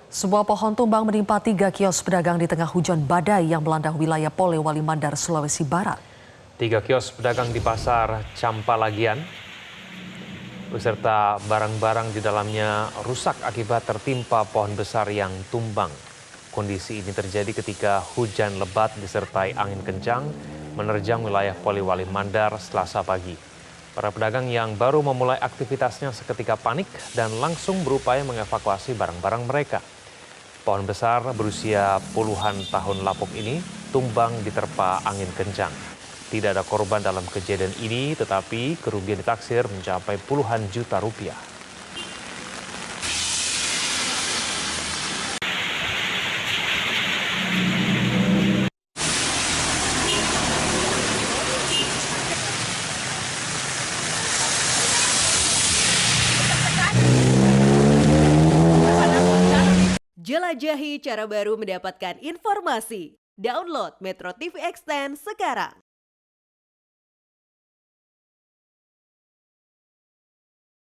Sebuah pohon tumbang menimpa 3 kios pedagang di tengah hujan badai yang melanda wilayah Polewali Mandar, Sulawesi Barat. 3 kios pedagang di pasar Campalagian beserta barang-barang di dalamnya rusak akibat tertimpa pohon besar yang tumbang. Kondisi ini terjadi ketika hujan lebat disertai angin kencang menerjang wilayah Polewali Mandar Selasa pagi. Para pedagang yang baru memulai aktivitasnya seketika panik dan langsung berupaya mengevakuasi barang-barang mereka. Pohon besar berusia puluhan tahun lapuk ini tumbang diterpa angin kencang. Tidak ada korban dalam kejadian ini, tetapi kerugian ditaksir mencapai puluhan juta rupiah. Jelajahi cara baru mendapatkan informasi. Download Metro TV Extend sekarang.